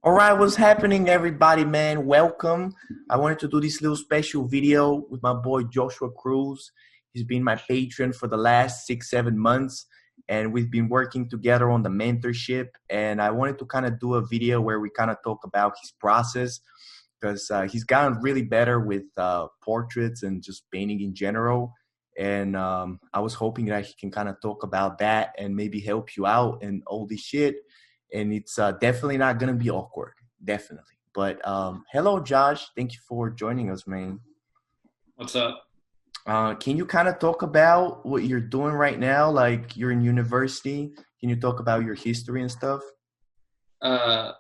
All right, what's happening, everybody, man? Welcome. I wanted to do this little special video with my boy Joshua Kruse. He's been my patron for the last 6-7 months, and we've been working together on the mentorship. And I wanted to kind of do a video where we kind of talk about his process because he's gotten really better with portraits and just painting in general. And I was hoping that he can kind of talk about that and maybe help you out and all this shit. And it's definitely not going to be awkward. Definitely. But hello, Josh. Thank you for joining us, man. What's up? Can you kind of talk about what you're doing right now? Like you're in university. Can you talk about your history and stuff?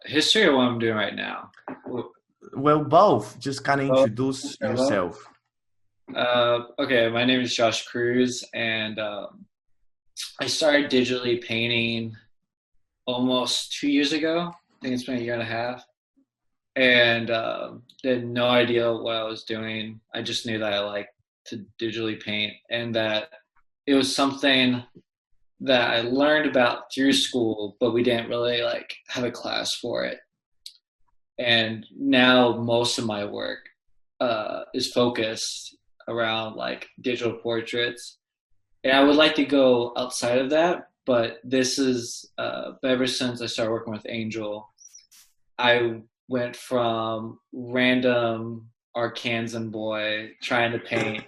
History of what I'm doing right now. Well, both. Just kind of Well, introduce yourself. Okay, my name is Josh Kruse, and I started digitally painting almost 2 years ago. I think it's been a year and a half. And had no idea what I was doing. I just knew that I liked to digitally paint and that it was something that I learned about through school, but we didn't really like have a class for it. And now most of my work is focused around like digital portraits. And I would like to go outside of that, but this is, ever since I started working with Angel, I went from random Arkansan boy trying to paint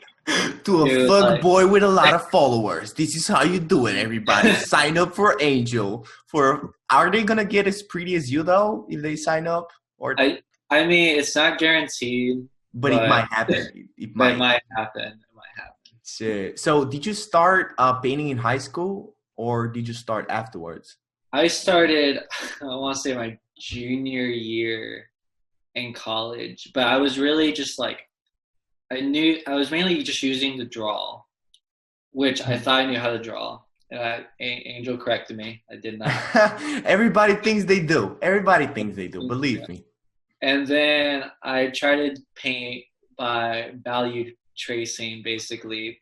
To a to fuck like, boy with a lot of followers. This is how you do it, everybody. Sign up for Angel. Are they gonna get as pretty as you though if they sign up? Or I mean, it's not guaranteed, but it might happen. It but it might. might happen. It might happen. Shit. So did you start painting in high school or did you start afterwards? I started, I want to say my junior year in college, but I was really just like, I was mainly just using the draw, which I thought I knew how to draw. And Angel corrected me. I did not. Everybody thinks they do. Everybody thinks they do. Believe me. And then I tried to paint by value tracing, basically,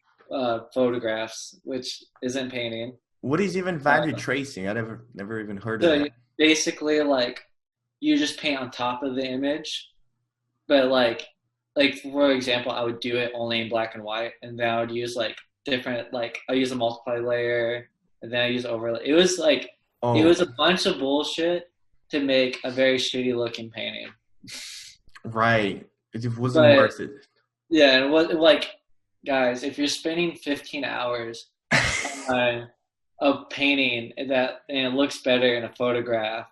photographs, which isn't painting. What is even value tracing? I never even heard of So that. basically, like, you just paint on top of the image, but like for example, I would do it only in black and white, and then I would use like different, like I use a multiply layer, and then I use overlay. It was like it Oh, was a bunch of bullshit to make a very shitty looking painting. right. It wasn't But worth it. yeah, and what like guys, if you're spending 15 hours on a painting and it looks better in a photograph,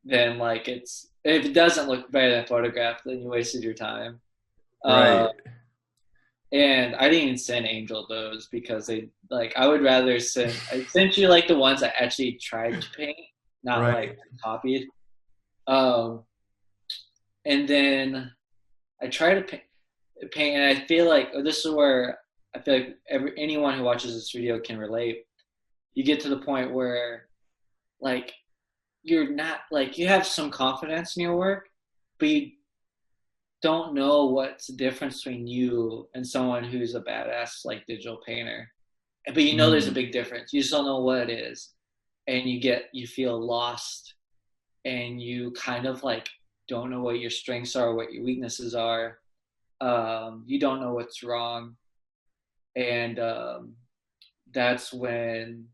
then like if it doesn't look better than a photograph, then you wasted your time. Right. Uh, and I didn't even send Angel those because I would rather I sent you like the ones I actually tried to paint, not Right. like copied. Um, and then I try to paint, and I feel like this is where I feel like anyone who watches this video can relate. You get to the point where like you're not like you have some confidence in your work, but you don't know what's the difference between you and someone who's a badass like digital painter. But you know there's a Mm. big difference. You just don't know what it is. And you feel lost, and you kind of like don't know what your strengths are, what your weaknesses are. You don't know what's wrong. And that's when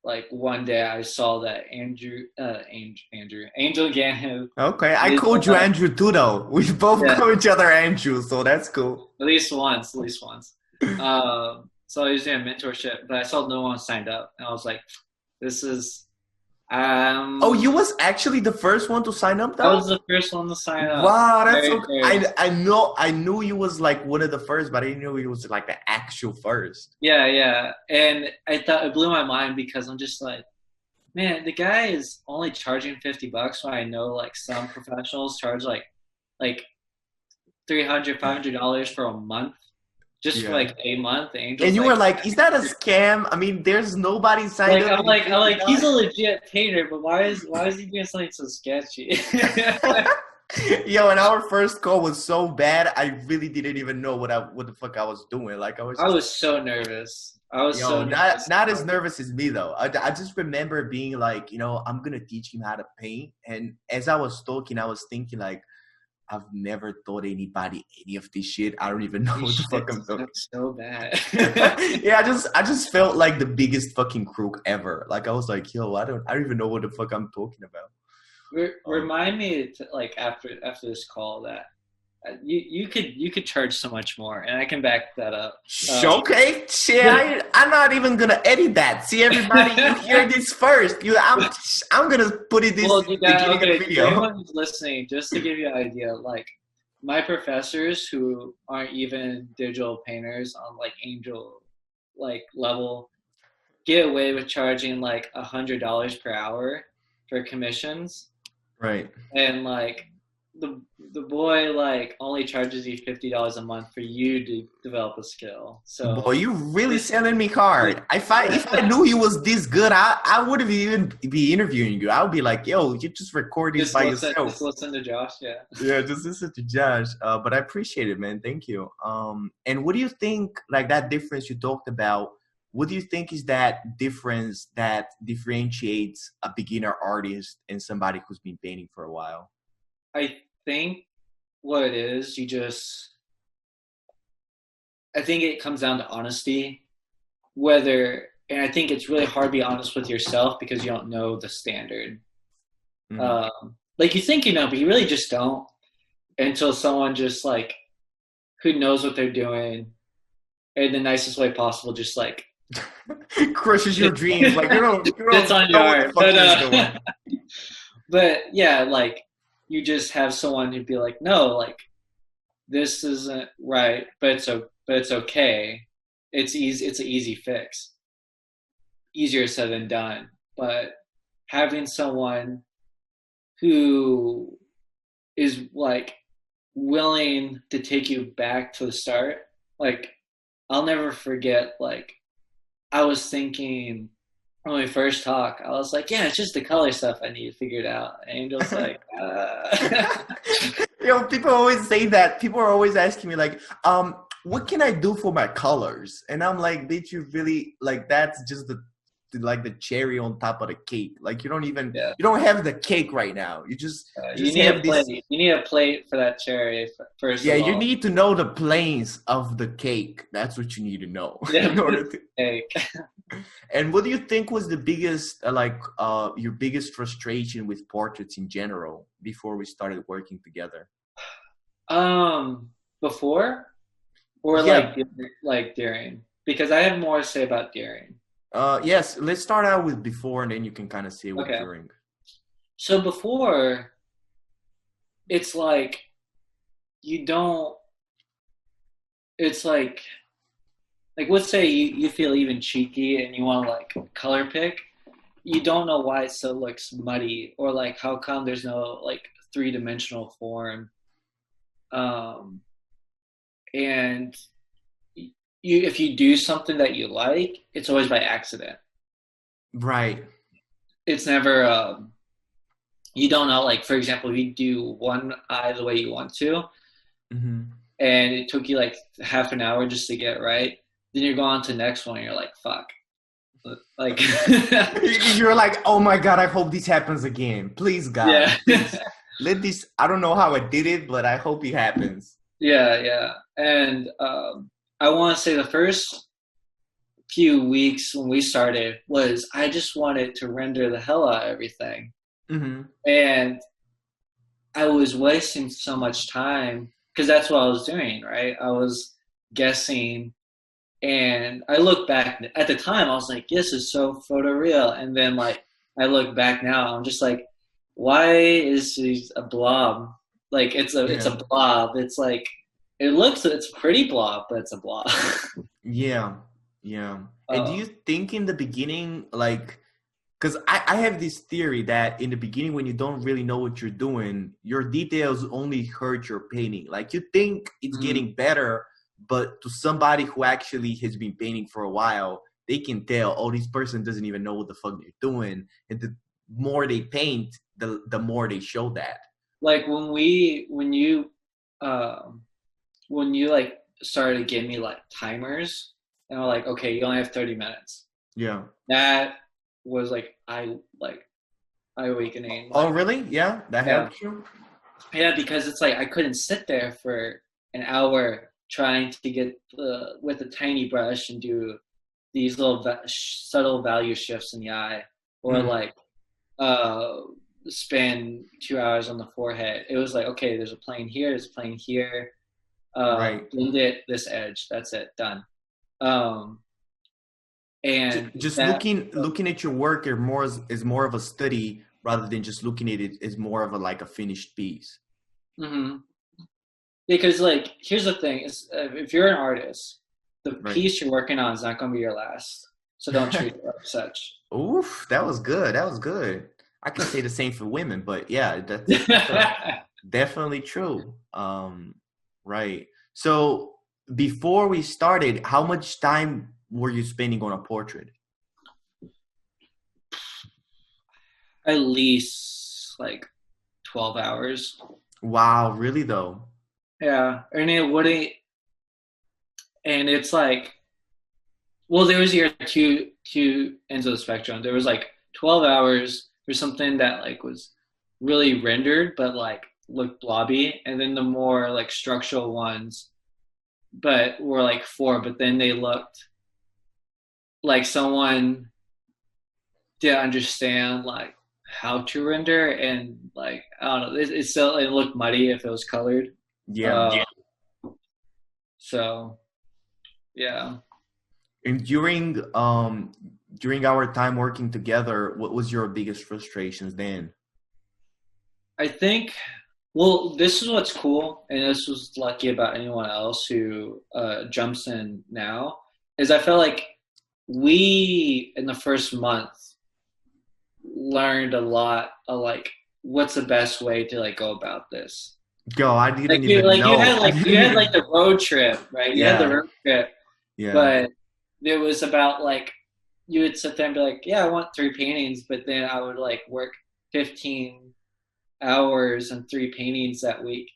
like one day I saw that Angel Ganhu Okay, I is, called you Andrew too, though. We both yeah, call each other Andrew, so that's cool. at least once, at least once. So I was doing a mentorship, but I saw no one signed up, and I was like, "This is." Oh, you was actually the first one to sign up, I was though? the first one to sign up. Wow, that's Very so. first. I knew you was like one of the first, but I didn't know you was like the actual first. Yeah, yeah, and I thought it blew my mind because I'm just like, man, the guy is only charging $50 when I know like some professionals charge like $300, $500 for a month, just for Yeah. like a month. The And Angels you were like. like, "Is that a scam?" I mean, there's nobody signed Like up. I'm like he's a legit painter, but why is he doing something so sketchy? Yo, and our first call was so bad. I really didn't even know what the fuck I was doing. Like I was I just was so nervous. I was Yo, so nervous. not as nervous as me though. I just remember being like, I'm gonna teach him how to paint. And as I was talking, I was thinking like, I've never taught anybody any of this shit. I don't even know These what the fuck I'm shits talking. look so bad. Yeah, I just felt like the biggest fucking crook ever. Like I was like, yo, I don't even know what the fuck I'm talking about. Um, Remind me to, like after this call that you could charge so much more, and I can back that up. Okay, shit, I'm not even gonna edit that. See, everybody, you hear this first. I'm gonna put it this Well, in you the got beginning of okay. the For video. anyone who's listening, just to give you an idea, like my professors who aren't even digital painters on like angel like level get away with charging like $100 per hour for commissions, Right. and like the boy like only charges you $50 a month for you to develop a skill. Boy, So you really just, selling me hard. If I knew you was this good, I wouldn't even be interviewing you. I would be like, yo, you just record this by just yourself. listen to Josh. Yeah. Yeah, just listen to Josh. But I appreciate it, man. Thank you. And what do you think, like that difference you talked about? What do you think is that difference that differentiates a beginner artist and somebody who's been painting for a while? I think what it is, I think it comes down to honesty. And I think it's really hard to be honest with yourself because you don't know the standard. Mm. Like you think you know, but you really just don't until someone just like who knows what they're doing in the nicest way possible, just like Crushes your dreams. Like you it's don't on your know what the art. fuck you're doing. But yeah, like you just have someone who'd be like, no, like this isn't right, but it's okay. It's easy. It's an easy fix. Easier said than done. But having someone who is like willing to take you back to the start, like I'll never forget. Like I was thinking when we first talked, I was like, yeah, it's just the color stuff I need to figure it out. And Angel's like, People always say that. People are always asking me like, what can I do for my colors? And I'm like, did you really like that's just the cherry on top of the cake. Like yeah. you don't have the cake right now. You You just need a have plate. this. You need a plate for that cherry first Yeah, of you all. need to know the planes of the cake. That's what you need to know. Yeah, in order to, cake. and what do you think was the biggest, your biggest frustration with portraits in general before we started working together? Before or Yeah. like during, because I have more to say about during. Yes. Let's start out with before, and then you can kind of say with Okay. during. So before, it's like you don't. It's like let's say you feel even cheeky and you want to like color pick. You don't know why it so looks muddy or like how come there's no like three-dimensional form. And you if you do something that you like, it's always by accident. Right. It's never you don't know, like for example, if you do one eye the way you want to Mm-hmm. and it took you like half an hour just to get right, then you go on to the next one and you're like, fuck. Like You're like, oh my God, I hope this happens again. Please, God. yeah. Please. Let this, I don't know how I did it, but I hope it happens. Yeah. And I want to say the first few weeks when we started was I just wanted to render the hell out of everything. Mm-hmm. And I was wasting so much time because that's what I was doing, right? I was guessing, and I look back at the time, I was like, this is so photoreal. And then like I look back now, I'm just like, why is he a blob? Like it's Yeah. a blob. It's like it's a pretty blob, but it's a blob. Yeah. Yeah. And do you um, think in the beginning, like, because I have this theory that in the beginning, when you don't really know what you're doing, your details only hurt your painting. Like you think it's mm, getting better, but to somebody who actually has been painting for a while, they can tell, oh, this person doesn't even know what the fuck they're doing. And the more they paint, the more they show that. like when you like started to give me like timers, And I'm like, okay, you only have 30 minutes. Yeah. That was eye awakening. Oh, Like, really? Yeah, that yeah, helped you. yeah, because it's like I couldn't sit there for an hour trying to get with a tiny brush and do these little subtle value shifts in the eye, or Mm, like uh, spend 2 hours on the forehead. It was like, okay, there's a plane here, there's a plane here. right. Blend it this edge. That's it, done. Um, and Just that. looking at your work is more of a study rather than just looking at it as more of a like a finished piece. Mhm. Because like, here's the thing: is if you're an artist, the Right. piece you're working on is not going to be your last. So don't treat it like such. Oof, that was good. That was good. I can say the same for women, but yeah, that's definitely true. Right. So before we started, how much time were you spending on a portrait? At least like 12 hours. Wow, really though? Yeah, and it wouldn't. And it's like, well, there was your two ends of the spectrum. There was like 12 hours for something that like was really rendered, but like looked blobby, and then the more like structural ones, but were like four, but then they looked like someone didn't understand like how to render, and like I don't know, it still it looked muddy if it was colored. Yeah. Uh, so yeah. And during our time working together, what was your biggest frustrations then? I think, well, this is what's cool, and this was lucky about anyone else who jumps in now, is I felt like we, in the first month, learned a lot of like, what's the best way to like go about this. Yo, I Like didn't you, even know. I you didn't had like even. the road trip, right? You had the Yeah, road trip, yeah. but it was about like, you would sit there and be like, yeah, I want three paintings, but then I would like work 15 hours and three paintings that week,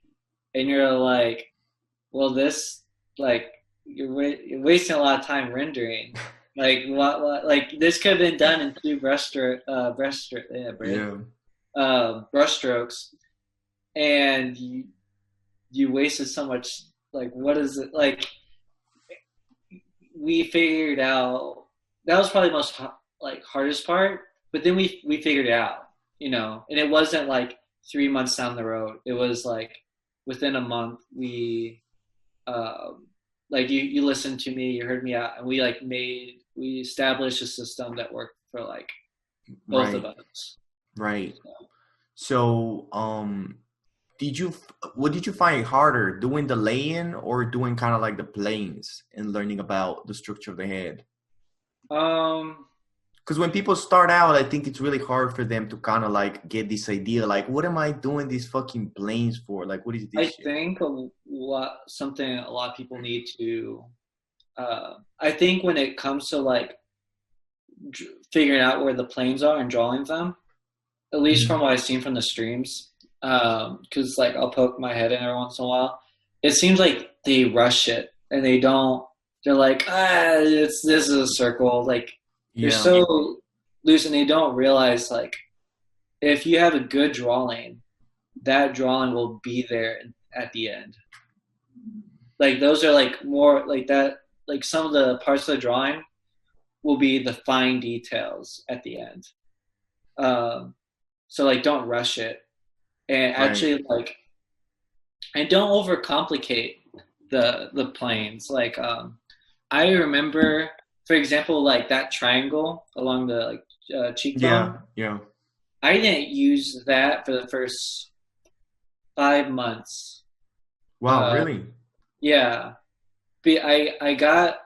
and you're like, well, this like you're wasting a lot of time rendering. Like what like this could have been done in two Yeah. brush strokes, and you wasted so much. Like, what is it like? We figured out that was probably the most like hardest part, but then we figured it out, and it wasn't like 3 months down the road. It was like within a month um, like you listened to me, you heard me out, and we established a system that worked for like both of Right, us. right. So, So, what did you find harder, doing the lay-in or doing kind of like the planes and learning about the structure of the head? um, Because when people start out, I think it's really hard for them to kind of like get this idea, like, what am I doing these fucking planes for? Like, what is this I shit? think something a lot of people need to. I think when it comes to like figuring out where the planes are and drawing them, at least Mhm. from what I've seen from the streams, because like I'll poke my head in every once in a while. It seems like they rush it and they don't. They're like, this is a circle. Like they're Yeah, so loose, and they don't realize like if you have a good drawing, that drawing will be there at the end. Like those are like more like that. Like some of the parts of the drawing will be the fine details at the end. Um, so like don't rush it, and right. actually like, and don't overcomplicate the planes. Like I remember, for example, like that triangle along the like cheekbone. Yeah, yeah. I didn't use that for the first 5 months. Wow, Uh, really? yeah, but I got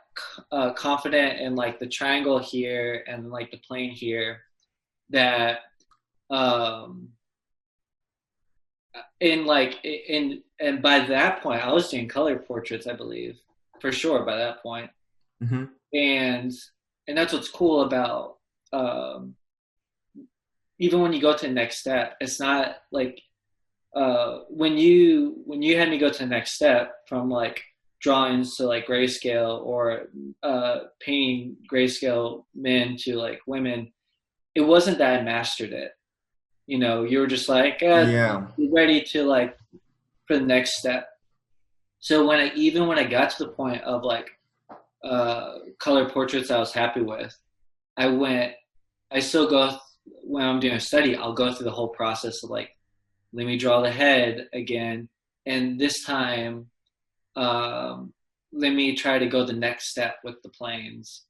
confident in like the triangle here and like the plane here, that um in like in and by that point I was doing color portraits, I believe, for sure by that point. Hmm. and and that's what's cool about um even when you go to the next step, it's not like when you had me go to the next step from like drawings to like grayscale or painting grayscale men to like women, it wasn't that I mastered it. You know, you were just like Yeah. ready to like for the next step. So when I got to the point of like color portraits I was happy with, I went. I still go when I'm doing a study. I'll go through the whole process of like, let me draw the head again, and this time, let me try to go the next step with the planes,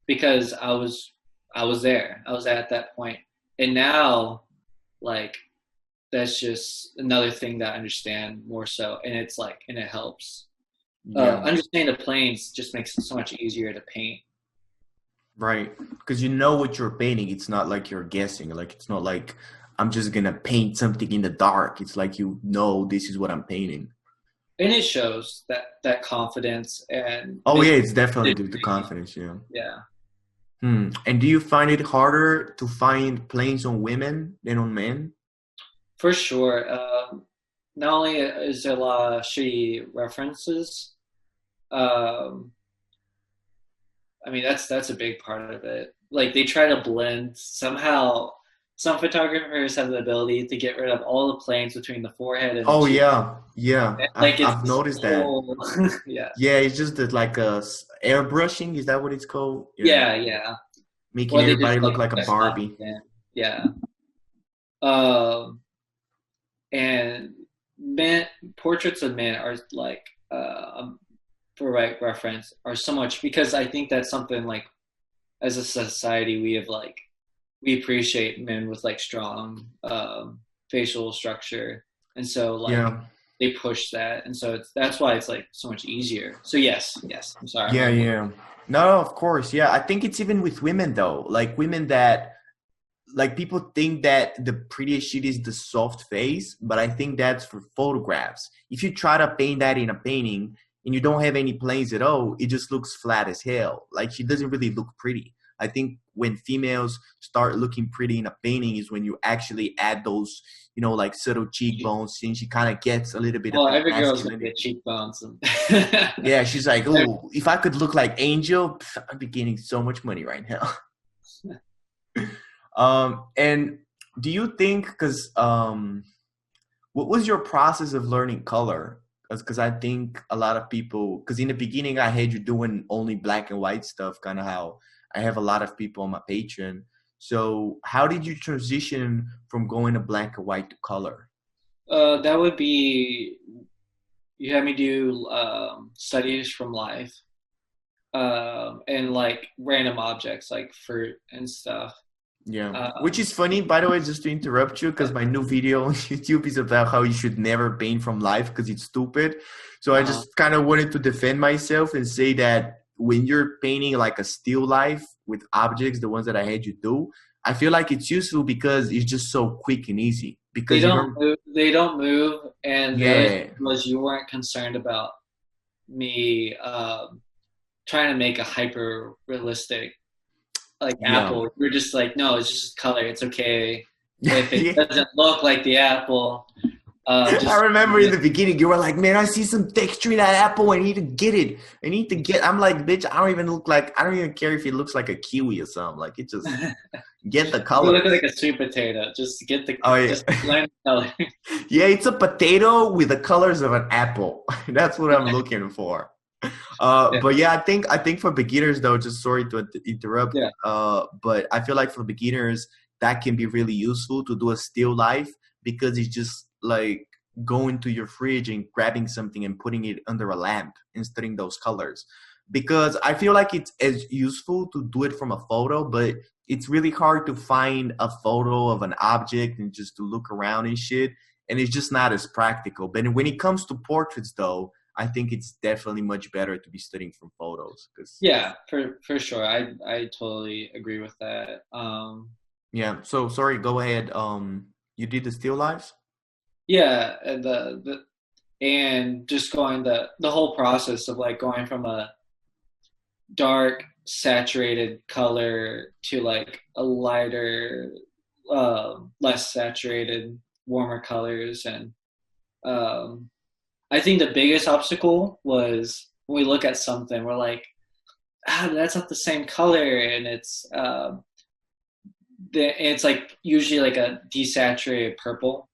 because I was there. I was at that point, and now, like, that's just another thing that I understand more so, and it's like, and it helps. Yeah. Understanding the planes just makes it so much easier to paint. Right. Because you know what you're painting. It's not like you're guessing. Like it's not like I'm just gonna paint something in the dark. It's like you know this is what I'm painting. And it shows that confidence and Oh yeah, making it's definitely due to decisions. confidence, yeah. Yeah, Hmm. And do you find it harder to find planes on women than on men? for sure. Not only is there a lot of shitty references, um, I mean that's a big part of it. Like they try to blend somehow. Some photographers have the ability to get rid of all the planes between the forehead and the Oh cheek. yeah, yeah. I've Like it's I've this noticed that. whole, yeah, Yeah, it's just that like airbrushing. Is that what it's called? Yeah, yeah, yeah. making Or they just everybody look like like a press buttons Barbie. in. Yeah. Um, and men portraits of men are like for right reference are so much, because I think that's something like as a society we have like we appreciate men with like strong facial structure, and so like Yeah, they push that, and so that's why it's like so much easier. So yes, I'm sorry, I'm yeah, rambling. yeah. No, of course, yeah. I think it's even with women though. Like women that like people think that the prettiest shit is the soft face, but I think that's for photographs. If you try to paint that in a painting and you don't have any planes at all, it just looks flat as hell. Like she doesn't really look pretty. I think when females start looking pretty in a painting is when you actually add those, like subtle cheekbones, and she kind of gets a little bit of Well, that every girl's gonna get masculinity. cheekbones and Yeah, she's like, oh, if I could look like Angel, I'd be getting so much money right now. And do you think, because what was your process of learning color? Because I think a lot of people, because in the beginning I had you doing only black and white stuff, kind of how I have a lot of people on my Patreon. So how did you transition from going to black and white to color? that would be you had me do studies from life, and like random objects like fruit and stuff. Yeah, which Um, is funny, by the way, just to interrupt you, because my new video on YouTube is about how you should never paint from life because it's stupid. So I uh, just kind of wanted to defend myself and say that when you're painting like a still life with objects, the ones that I had you do, I feel like it's useful because it's just so quick and easy. they Because you don't don't, move. They don't move. And the other thing yeah, was you weren't concerned about me trying to make a hyper realistic like yeah, apple. You're just like, no, it's just color. It's okay if it yeah. doesn't look like the apple. I Just remember in the beginning, you were like, "Man, I see some texture in that apple. I need to get it. I need to get." I'm like, "Bitch, I don't even care if it looks like a kiwi or something. Like, it just get the you look like colors." a sweet potato. Just get the Oh yeah, just learn the color. yeah. It's a potato with the colors of an apple. That's what I'm looking for. Yeah, But yeah, I think for beginners though, just sorry to interrupt. yeah. But I feel like for beginners that can be really useful to do a still life because it's just like going to your fridge and grabbing something and putting it under a lamp and studying those colors. Because I feel like it's as useful to do it from a photo, but it's really hard to find a photo of an object and just to look around and shit. And it's just not as practical. But when it comes to portraits though, I think it's definitely much better to be studying from photos because Yeah, for sure. I totally agree with that. yeah. So sorry, go ahead. You did the still lives? Yeah, and and just going the whole process of like going from a dark saturated color to like a lighter, less saturated, warmer colors, and um, I think the biggest obstacle was when we look at something, we're like, that's not the same color, and it's like usually like a desaturated purple.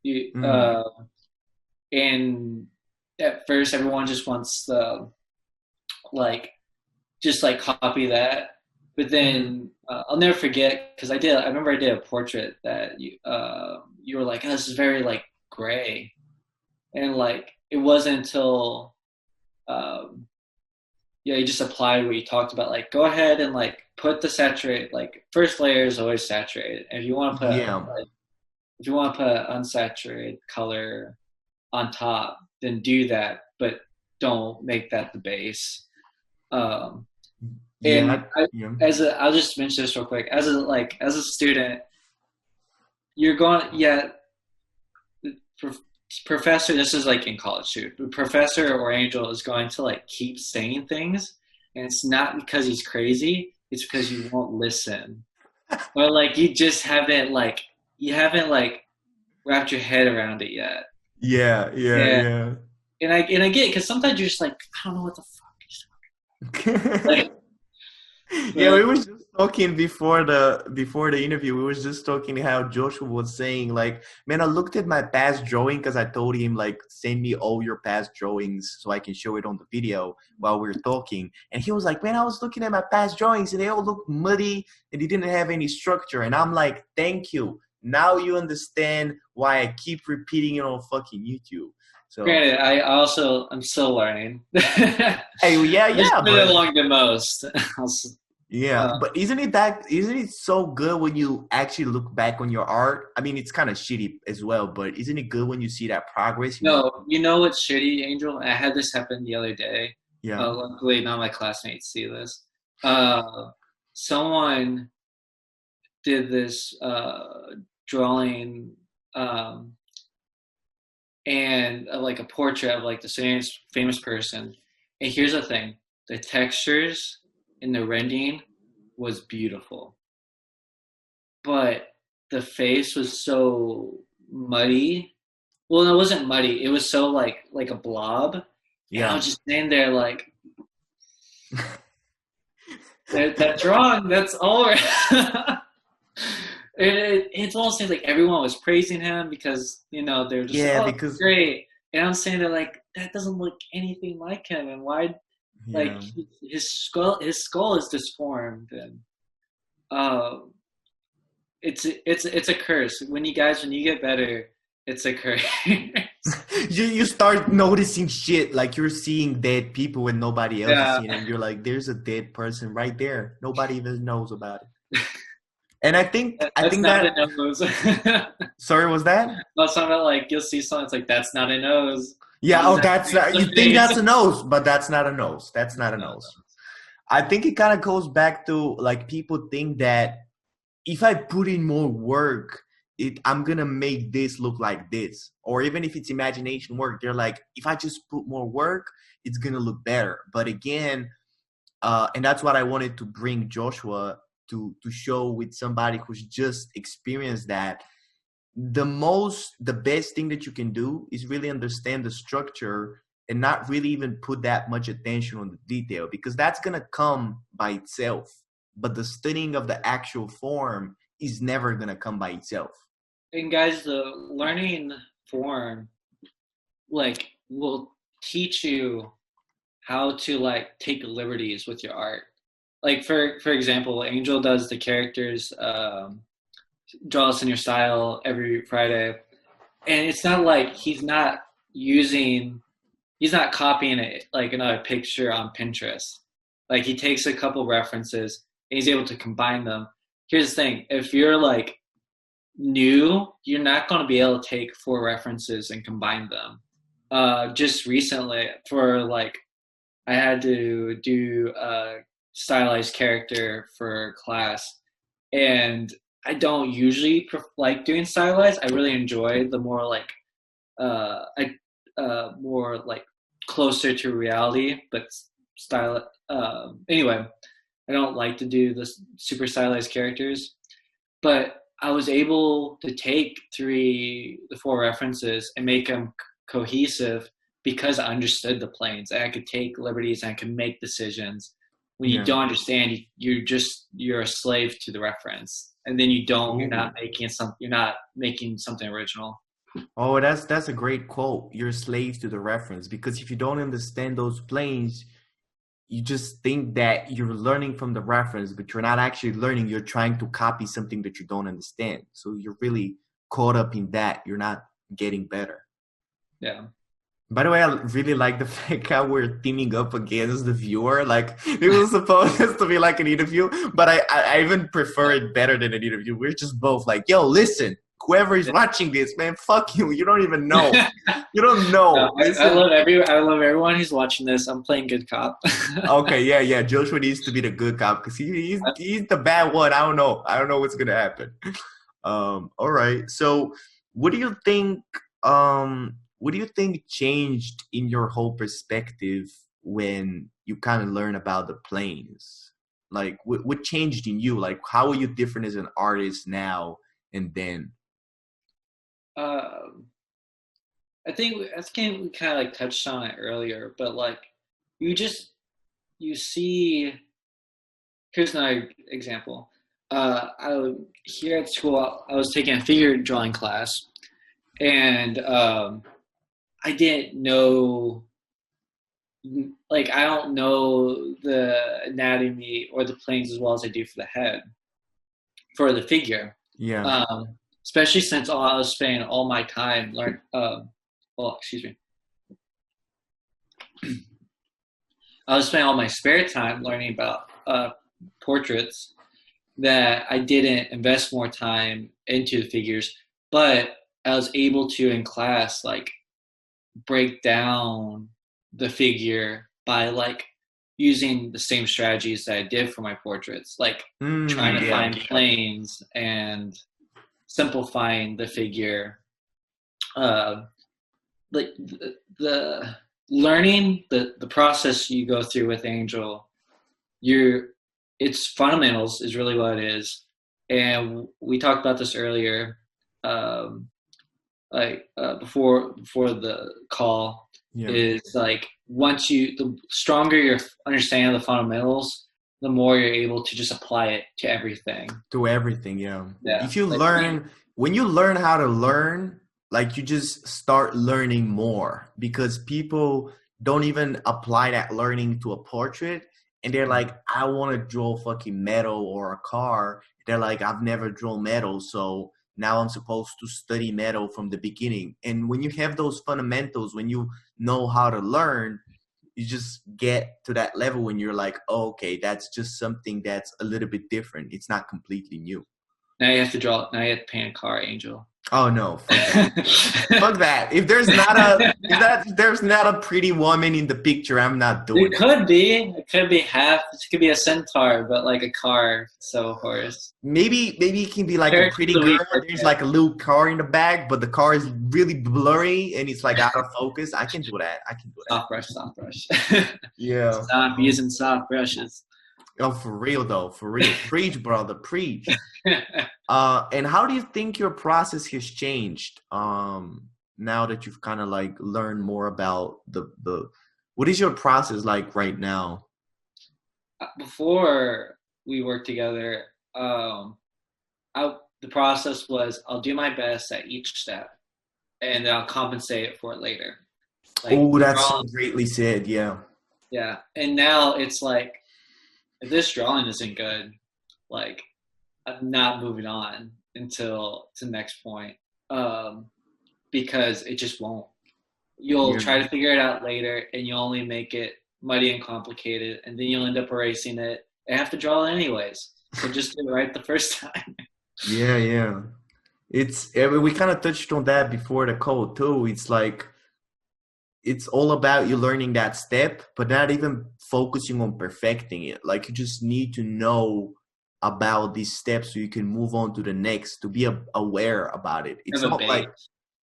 You, Mm. and at first, everyone just wants the like just like copy that. But Mm-hmm. then I'll never forget because I remember I did a portrait that you were like, oh, this is very like gray, and like it wasn't until um, yeah, you just applied what you talked about. Like, go ahead and like put the saturate. Like, first layer is always saturated. And Yeah. if you want to put unsaturated color on top, then do that. But don't make that the base. Um, and Yeah. Yeah. I'll just mention this real quick. As a student, you're going yeah. Professor, this is like in college too. Professor or Angel is going to like keep saying things, and it's not because he's crazy. It's because you won't listen, or like you haven't like wrapped your head around it yet. Yeah. Yeah. Yeah, Yeah. and I get it because sometimes you're just like, I don't know what the fuck he's like. Yeah, we But was just talking before the interview. We was just talking how Joshua was saying like, man, I looked at my past drawing because I told him like, send me all your past drawings so I can show it on the video while we are talking. And he was like, man, I was looking at my past drawings and they all look muddy and they didn't have any structure. And I'm like, thank you. Now you understand why I keep repeating it on fucking YouTube. So, granted, I'm still learning. I hey, yeah, just yeah, put it but along the most. yeah, Uh, but isn't it so good when you actually look back on your art? I mean, it's kind of shitty as well, but isn't it good when you see that progress? You're like, No, you know what's shitty, Angel? I had this happen the other day. yeah, Luckily, none of my classmates see this. Uh, Someone did this drawing um, and like a portrait of like the famous person. And here's the thing: the textures in the rendering was beautiful, but the face was so muddy. Well, it wasn't muddy. It was so like a blob, and I yeah, was just standing there like that's wrong. That's all. It's almost seems like everyone was praising him because they're just like, yeah, oh, that's because great, and I'm saying that like that doesn't look anything like him, and why like yeah, his skull is disformed, and uh, it's a curse. When you get better, it's a curse. you start noticing shit like you're seeing dead people when nobody else is Yeah, seeing them. You're like, there's a dead person right there. Nobody even knows about it. And I that's think not a that nose. sorry, was that? Not something like you'll see something. It's like that's not a nose. Yeah, What does oh, that that's mean? not, you It's a think face. that's a nose, but that's not a nose. That's not a No, nose. I think it kind of goes back to like people think that if I put in more work, I'm gonna make this look like this. Or even if it's imagination work, they're like, if I just put more work, it's gonna look better. But again, and that's what I wanted to bring Joshua to show with somebody who's just experienced that the best thing that you can do is really understand the structure and not really even put that much attention on the detail because that's going to come by itself, but the studying of the actual form is never going to come by itself. and guys, the learning form like will teach you how to like take liberties with your art. Like for example, Angel does the characters, draw us in your style every Friday, and it's not like using he's not copying it like another picture on Pinterest. Like he takes a couple references and he's able to combine them. Here's the thing: if you're like new, you're not going to be able to take four references and combine them. Just recently, for like, I had to do a stylized character for class, and I don't usually like doing stylized. I really enjoy the more like I more like closer to reality, but style. Anyway, I don't like to do the super stylized characters, but I was able to take the four references and make them cohesive because I understood the planes and I could take liberties and I could make decisions. When you Yeah. don't understand, you're a slave to the reference, and then you're not making something original. Oh, that's a great quote. You're a slave to the reference, because if you don't understand those planes, you just think that you're learning from the reference, but you're not actually learning. You're trying to copy something that you don't understand. So you're really caught up in that. You're not getting better. Yeah. By the way, I really like the fact how we're teaming up against the viewer. Like, it was supposed to be like an interview, but I even prefer it better than an interview. We're just both like, yo, listen, whoever is watching this, man, fuck you. You don't even know. You don't know. I love everyone who's watching this. I'm playing good cop. Okay, yeah. Joshua needs to be the good cop, because he's the bad one. I don't know what's gonna happen. All right. So, what do you think? What do you think changed in your whole perspective when you kind of learn about the planes? Like, what changed in you? Like, how are you different as an artist now and then? I think we kind of like touched on it earlier, but like you see. Here's another example. Here at school, I was taking a figure drawing class, and I didn't know, like, I don't know the anatomy or the planes as well as I do for the head, for the figure. Yeah. Especially since I was spending all my time excuse me. I was spending all my spare time learning about portraits, that I didn't invest more time into the figures, but I was able to, in class, like, break down the figure by like using the same strategies that I did for my portraits, like trying to find planes and simplifying the figure. Like the learning, the process you go through with Angel, it's fundamentals is really what it is. And we talked about this earlier, before the call, is like, the stronger your understanding of the fundamentals, the more you're able to just apply it to everything. Yeah. If you when you learn how to learn, like, you just start learning more, because people don't even apply that learning to a portrait. And they're like, I want to draw fucking metal or a car. They're like, I've never drawn metal, so now I'm supposed to study metal from the beginning. And when you have those fundamentals, when you know how to learn, you just get to that level when you're like, oh, okay, that's just something that's a little bit different. It's not completely new. Now you have to paint a car, Angel. Oh no, fuck that. Fuck that. If there's not a pretty woman in the picture, I'm not doing it. It could be. It could be it could be a centaur, but like a car, so horse. Maybe it can be like a pretty girl. There's like a little car in the back, but the car is really blurry and it's like out of focus. I can do that. Soft brush. Yeah. Stop using soft brushes. Oh, for real though. For real. Preach, brother. Preach. And how do you think your process has changed now that you've kind of like learned more about the what is your process like right now? Before we worked together, the process was, I'll do my best at each step and then I'll compensate for it later. Like, oh, that's so greatly said. Yeah. Yeah. And now it's like, if this drawing isn't good, like, I'm not moving on until the next point, because it just won't. You'll try to figure it out later, and you'll only make it muddy and complicated, and then you'll end up erasing it and have to draw it anyways. So just do it right the first time. Yeah. We kind of touched on that before the call too. It's like, it's all about you learning that step, but not even focusing on perfecting it. Like, you just need to know about these steps so you can move on to the next, to be aware about it. It's not like,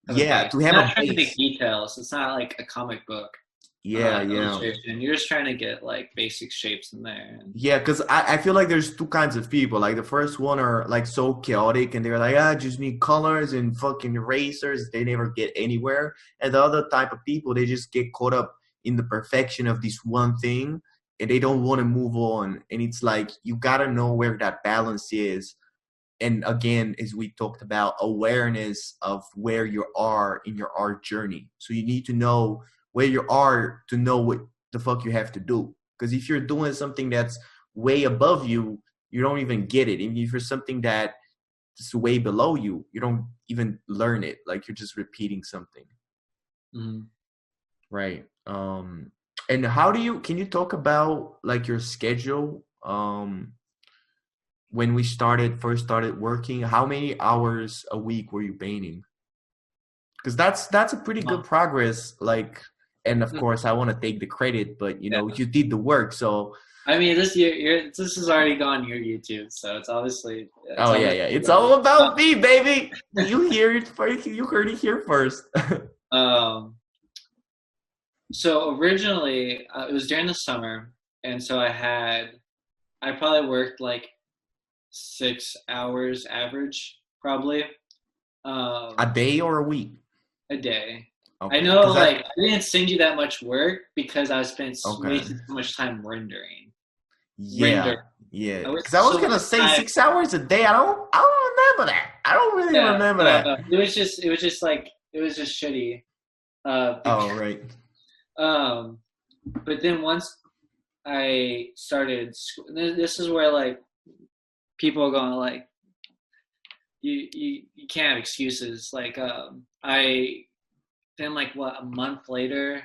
to have a base. Details. It's not like a comic book. Yeah, yeah. illustration. You're just trying to get like basic shapes in there. And, Yeah, because I feel like there's two kinds of people. Like the first one are like so chaotic and they're like, I just need colors and fucking erasers. They never get anywhere. And the other type of people, they just get caught up in the perfection of this one thing and they don't want to move on. And it's like you gotta know where that balance is. And again, as we talked about, awareness of where you are in your art journey. So you need to know where you are to know what the fuck you have to do. Because if you're doing something that's way above you, you don't even get it. And if you're something that is way below you, you don't even learn it. Like you're just repeating something. Mhm. Right. And how do you, can you talk about like your schedule? When we first started working, how many hours a week were you painting? Because that's a pretty good Well, progress. Like, and of course, I want to take the credit, but you yeah. know, you did the work. So, I mean, this has already gone your YouTube, so it's oh yeah, obviously yeah, it's all about me, baby. You hear it first. You heard it here first. um. So originally, it was during the summer, and so I probably worked like 6 hours average, probably A um, day or a week? a day. I Okay, know, because like that. I didn't send you that much work because I spent Okay. wasted so much time rendering. Yeah, Render. yeah. I Because wasted I was so much gonna say time. 6 hours a day. I don't remember that. I don't really Yeah, remember no, that. no. It was just shitty. Oh, Because, right. um, but then once I started, this is where like people are going like, you can't have excuses. Like, I then like what a month or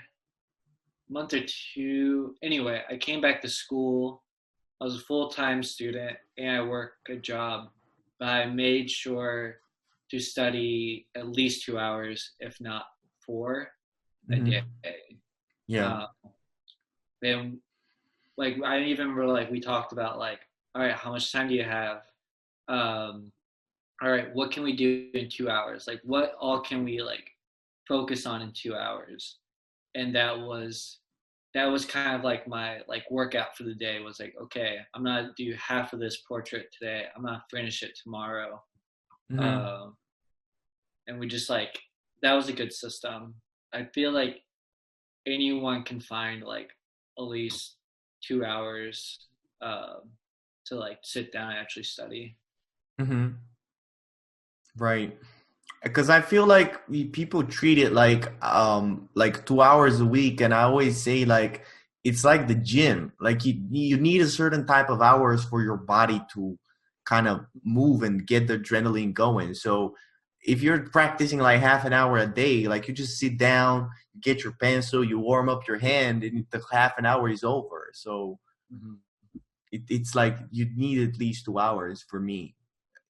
two. Anyway, I came back to school. I was a full-time student and I worked a job, but I made sure to study at least 2 hours, if not four, a day. Hmm. Yeah. Uh, then, like, I even remember, like, we talked about, like, all right, how much time do you have? Um, all right, what can we do in 2 hours? Like, what all can we, like, focus on in 2 hours? And that was kind of like my like workout for the day was like, okay, I'm gonna do half of this portrait today. I'm gonna finish it tomorrow. Hmm. Um, and we just like that was a good system. I feel like anyone can find like at least 2 hours to like sit down and actually study. Hmm. Right. Because I feel like people treat it like 2 hours a week, and I always say like it's like the gym. Like you need a certain type of hours for your body to kind of move and get the adrenaline going. So if you're practicing like half an hour a day, like you just sit down, you get your pencil, you warm up your hand, and the half an hour is over. So Mm-hmm. it's like you need at least 2 hours for me.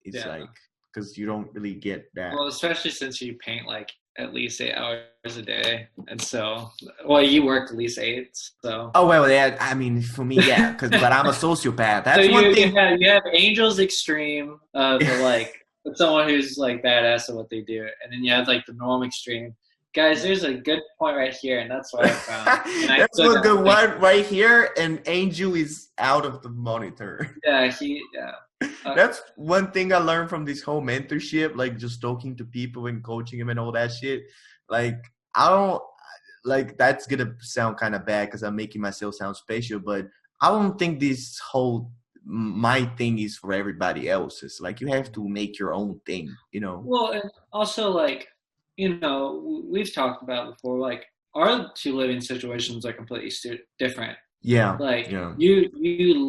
It's Yeah. like because you don't really get that. Well, especially since you paint like at least 8 hours a day, and so well, you work at least eight, so. Oh well, yeah. I mean, for me, yeah. Because but I'm a sociopath. So That's you one you thing. have you have Angels Extreme of the like someone who's like badass at what they do, and then you have like the norm extreme. Guys, there's a good point right here, and that's what I found. And I That's took one good like one right here, and Angel is out of the monitor. yeah. That's one thing I learned from this whole mentorship, like just talking to people and coaching them and all that shit. Like I don't like that's gonna sound kind of bad because I'm making myself sound special, but I don't think this whole my thing is for everybody else's. Like you have to make your own thing, you know? Well, and also like we've talked about before, like our two living situations are completely different. Yeah, Like yeah, you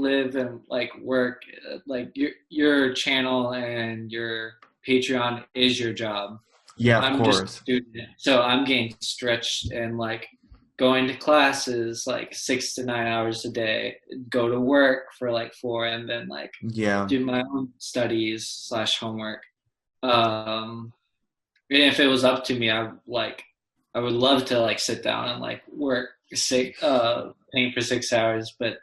live and like work like your channel and your Patreon is your job. yeah. Of I'm just a course. student, so I'm getting stretched and like going to classes like 6 to 9 hours a day, go to work for like four, and then like Yeah, do my own studies slash homework. Um, and if it was up to me, I would love to like sit down and like work paint for 6 hours, but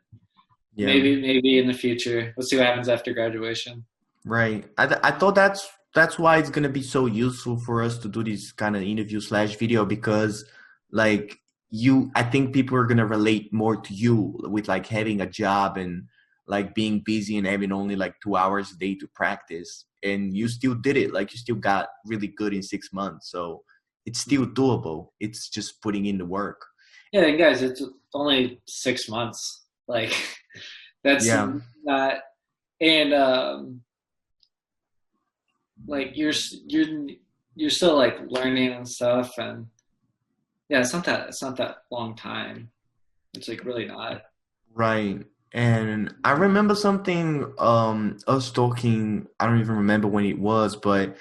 yeah. maybe in the future. Let's see what happens after graduation. Right. I thought that's why it's gonna be so useful for us to do this kind of interview slash video because like I think people are gonna relate more to you with like having a job and like being busy and having only like 2 hours a day to practice, and you still did it. Like you still got really good in 6 months, so it's still doable. It's just putting in the work. Yeah, and guys, it's only 6 months. Like that's Yeah, not, and like you're still like learning and stuff, and yeah, it's not that long time. It's like really not. right. And I remember something us talking, I don't even remember when it was, but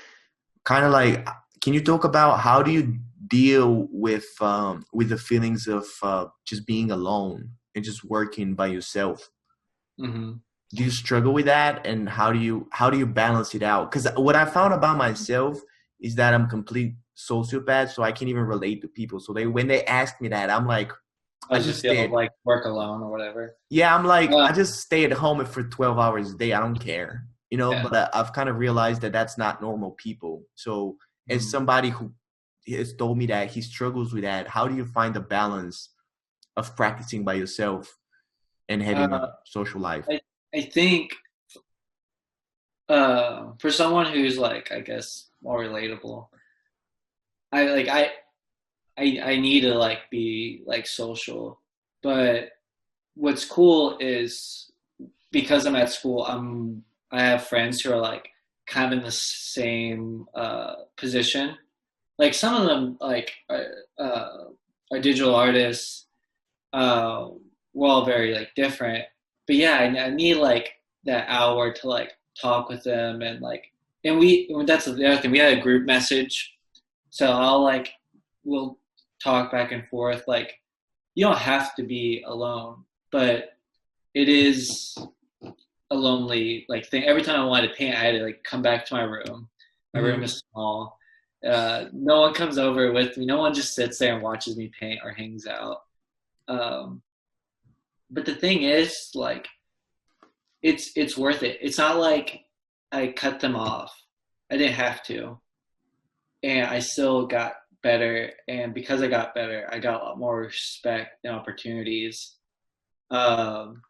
kind of like, can you talk about how do you deal with the feelings of just being alone and just working by yourself? Hmm. Do you struggle with that, and how do you balance it out? Because what I found about myself is that I'm complete sociopath, so I can't even relate to people. So when they ask me that, I'm like, I I was just just feel stay. like work alone or whatever. Yeah, I'm like, Uh, I just stay at home for 12 hours a day. I don't care, yeah. but I've kind of realized that that's not normal people. So, as Mhm. somebody who has told me that he struggles with that, how do you find the balance of practicing by yourself and having Uh, a social life? I think for someone who's like I guess more relatable, I like I need to like be like social, but what's cool is because I'm at school, I have friends who are like kind of in the same position. Like some of them are digital artists. Uh, we're all very like different, but yeah, I need like that hour to like talk with them and like, and that's the other thing. We had a group message, so we'll talk back and forth. Like you don't have to be alone, but it is a lonely like thing. Every time I wanted to paint, I had to like come back to my room. My room Hmm. is small. No one comes over with me. No one just sits there and watches me paint or hangs out. Um, but the thing is, like, it's worth it. It's not like I cut them off. I didn't have to, and I still got better. And because I got better, I got a lot more respect and opportunities. Um,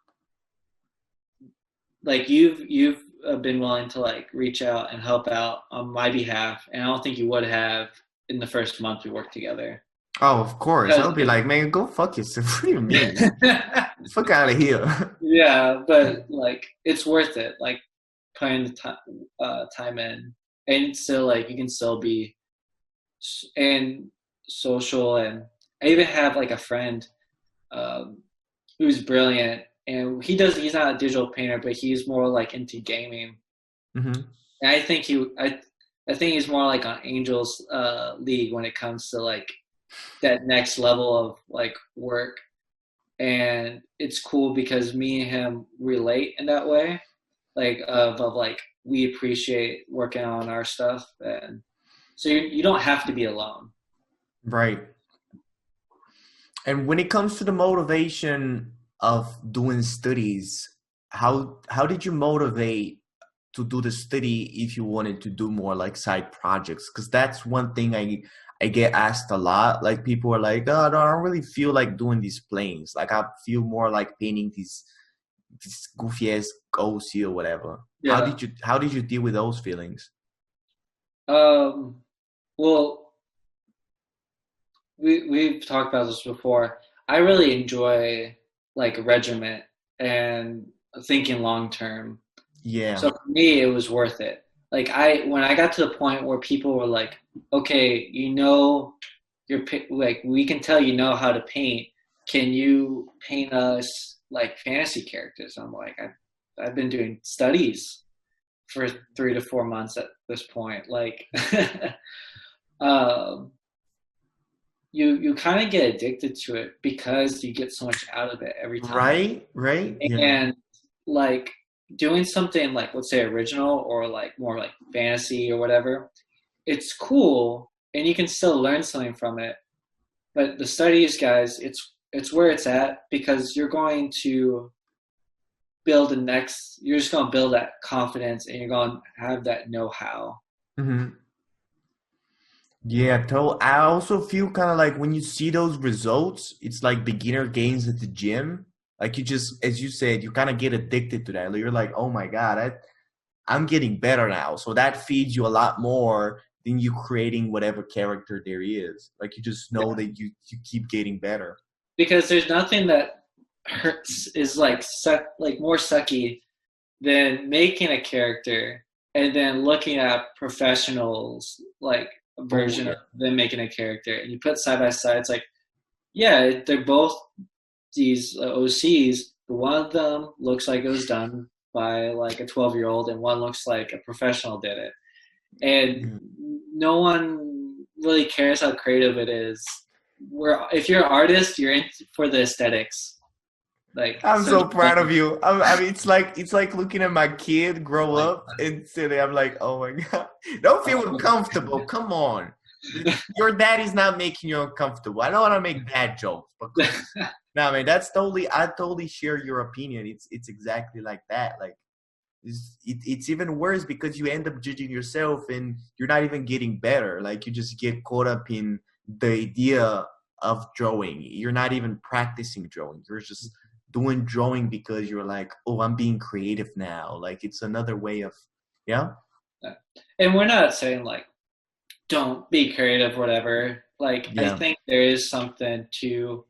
like you've been willing to like reach out and help out on my behalf, and I don't think you would have in the first month we worked together. Oh, of course. Because I'll be like, man, go fuck yourself. What do you mean? Fuck out of here. yeah, but like it's worth it. Like putting the time in, and still like you can still be and social. And I even have like a friend um, who's brilliant, and he's not a digital painter, but he's more like into gaming. Hmm. And I think he's more like on Angels League when it comes to like that next level of like work. And it's cool because me and him relate in that way, like of like we appreciate working on our stuff, and so you don't have to be alone. Right. And when it comes to the motivation of doing studies, how did you motivate to do the study if you wanted to do more like side projects? Because that's one thing I get asked a lot. Like people are like, oh, I don't really feel like doing these planes. Like I feel more like painting these goofy ass ghosts here or whatever. Yeah. How did you deal with those feelings? Um, well, we've talked about this before. I really enjoy like regiment and thinking long term. Yeah. So for me, it was worth it. Like when I got to the point where people were like, "Okay, like we can tell you know how to paint. Can you paint us like fantasy characters?" I'm like, I've been doing studies for 3 to 4 months at this point. Like, um, you kind of get addicted to it because you get so much out of it every time. Right? Right? Yeah. And like doing something like let's say original or like more like fantasy or whatever, it's cool and you can still learn something from it. But the studies, guys, it's where it's at because you're just going to build that confidence and you're going to have that know-how. Hmm. Yeah, I also feel kind of like when you see those results, it's like beginner gains at the gym. Like you just, as you said, you kind of get addicted to that. Like, you're like, oh my God, I'm getting better now. So that feeds you a lot more than you creating whatever character there is. Like you just know that you keep getting better. Because there's nothing that hurts is like like more sucky than making a character and then looking at professionals like a Oh version of yeah. them making a character and you put side by side. It's like, yeah, they're both these OCs. One of them looks like it was done by like a 12-year-old, and one looks like a professional did it. And Yeah. no one really cares how creative it is. If you're an artist, you're in for the aesthetics. Like I'm so, so proud of you. I mean, it's like looking at my kid grow like, up and sitting. I'm like, oh my God, don't feel uncomfortable. Come on, your daddy's not making you uncomfortable. I don't want to make dad jokes, but come on. No, man, that's totally. I totally share your opinion. It's exactly like that. Like it's even worse because you end up judging yourself and you're not even getting better. Like you just get caught up in the idea of drawing. You're not even practicing drawing. You're just doing drawing because you're like, oh, I'm being creative now. Like it's another way of, yeah, and we're not saying like don't be creative, or whatever. Like I yeah. think there is something to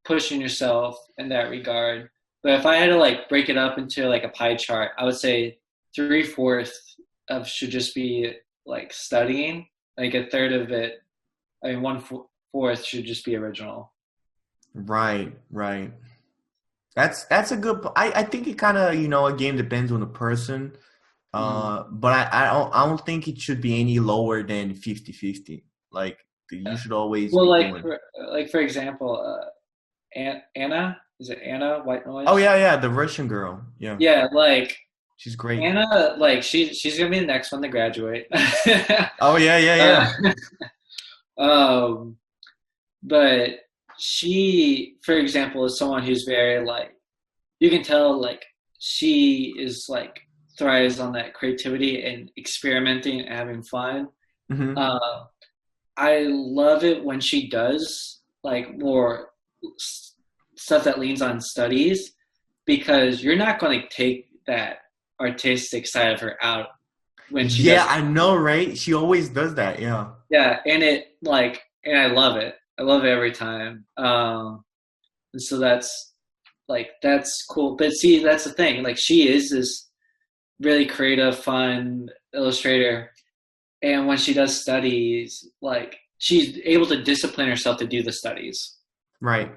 pushing yourself in that regard. But if I had to like break it up into like a pie chart, I would say 3/4 of should just be like studying. Like a third of it, I mean, 1/4 should just be original. Right, right. That's a good. I think it kind of again depends on the person. Mm. But I don't think it should be any lower than 50-50. Like you Yeah. should always Well, be doing. like for example, Anna, is it Anna White Oh Noise? yeah, yeah, the Russian girl. Yeah, Yeah, like she's great. Anna, like she's gonna be the next one to graduate. Oh yeah, yeah, uh, yeah. um, but she, for example, is someone who's very like you can tell like she is like thrives on that creativity and experimenting and having fun. Hmm. Uh, I love it when she does like more stuff that leans on studies because you're not going to take that artistic side of her out when she Yeah, does. I know, right? She always does that. Yeah. Yeah, and it like and I love it. I love it every time. And so that's cool. But see, that's the thing. Like she is this really creative, fun illustrator, and when she does studies, like she's able to discipline herself to do the studies. Right.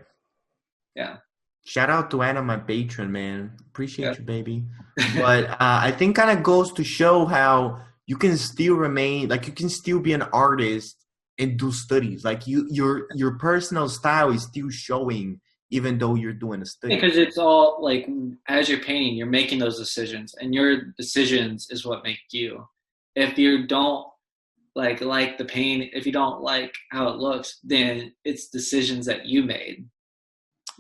Yeah. Shout out to Anna, my patron, man. Yeah. Appreciate you, baby. But I think kind of goes to show how you can still remain, like you can still be an artist and do studies. Like your personal style is still showing even though you're doing the studies. Because it's all like as you're painting, you're making those decisions, and your decisions is what make you. If you don't like the paint, if you don't like how it looks, then it's decisions that you made,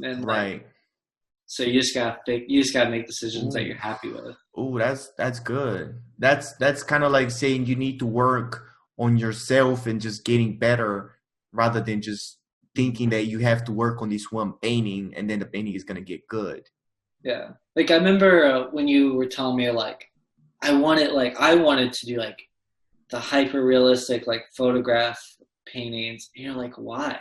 and like Right. so you just gotta make decisions that Ooh. you're happy with. Ooh, that's good. That's kind of like saying you need to work on yourself and just getting better rather than just thinking that you have to work on this one painting and then the painting is gonna get good. Yeah, like I remember when you were telling me I wanted to do like the hyper realistic like photograph paintings. And you're like, why?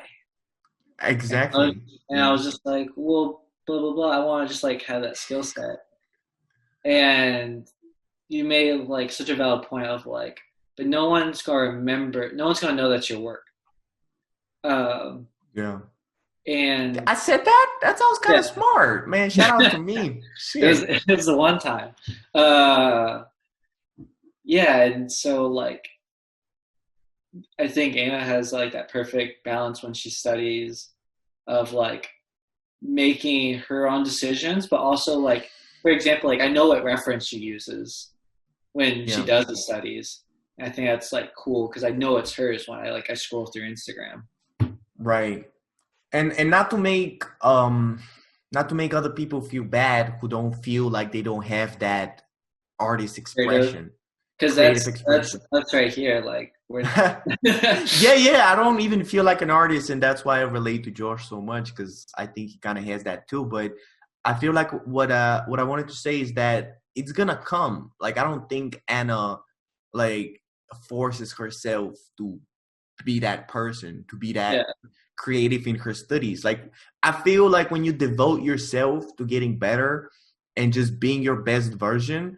And I, was, Exactly. and I Yeah. was just like, well, blah blah blah. I want to just like have that skill set. And you made like such a valid point of like, but no one's gonna remember. No one's gonna know that's your work. Um, Yeah. and I said that? That sounds kind yeah, of smart, man. Shout out to me. Shit. it was the one time. Uh, yeah, and so like I think Anna has like that perfect balance when she studies of like making her own decisions, but also like, for example, like I know what reference she uses when she Yeah. does the studies. And I think that's like cool because I know it's hers when I scroll through Instagram. Right. And not to make other people feel bad who don't feel like they don't have that artist Creative, expression, because creative expression. that's right here. Like When Yeah. I don't even feel like an artist, and that's why I relate to Josh so much because I think he kind of has that too. But I feel like what I wanted to say is that it's gonna come. Like I don't think Anna like forces herself to be that person, to be yeah, that creative in her studies. Like I feel like when you devote yourself to getting better and just being your best version,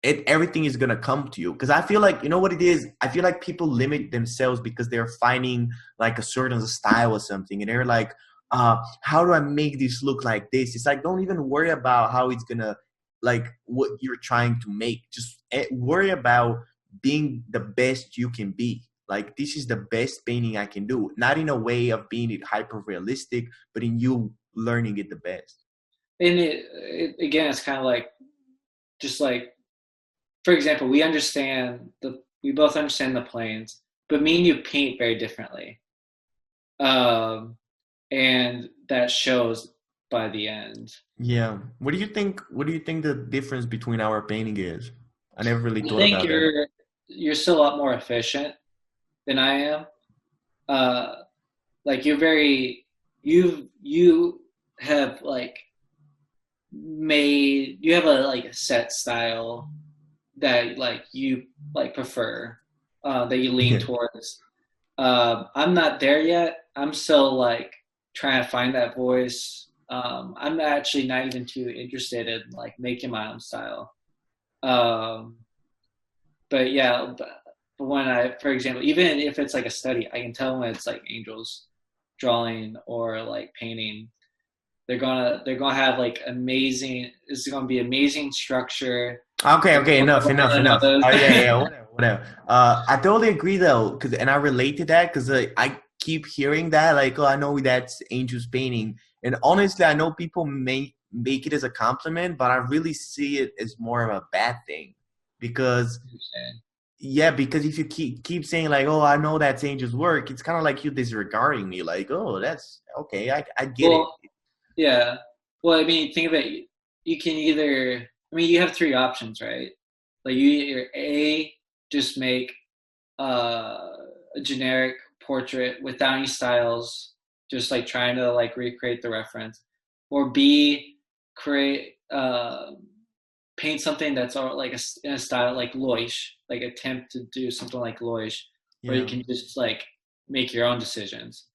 everything is gonna come to you. Because I feel like, you know what it is, I feel like people limit themselves because they're finding like a certain style or something, and they're like, how do I make this look like this? It's like, don't even worry about how it's gonna, like what you're trying to make, just worry about being the best you can be. Like this is the best painting I can do, not in a way of being it hyper realistic, but in you learning it the best. and it again, it's kind of like just like, for example, we both understand the planes, but me and you paint very differently, um, and that shows by the end. Yeah. What do you think the difference between our painting is? I never really I thought think about that. you're still a lot more efficient than I am. Uh, like you have like you have a like a set style that like you like prefer, that you lean Yeah. towards. I'm not there yet. I'm still like trying to find that voice. I'm actually not even too interested in like making my own style. Um, but yeah, but when for example, even if it's like a study, I can tell when it's like angels drawing or like painting. They're gonna have like amazing. It's gonna be amazing structure. Okay, enough. Yeah, whatever. I totally agree though, and I relate to that because I keep hearing that, like, oh, I know that's Angel's painting, and honestly, I know people make it as a compliment, but I really see it as more of a bad thing, because yeah, because if you keep saying like, oh, I know that's Angel's work, it's kind of like you disregarding me, like, oh, that's okay, I get it. Well, yeah. Well, I mean, think of it. You can either, I mean, you have three options, right? Like you either A, just make a generic portrait without any styles, just like trying to like recreate the reference, or B, create paint something that's all like in a style like Loish, like attempt to do something like Loish, where you Yeah. can just like make your own decisions.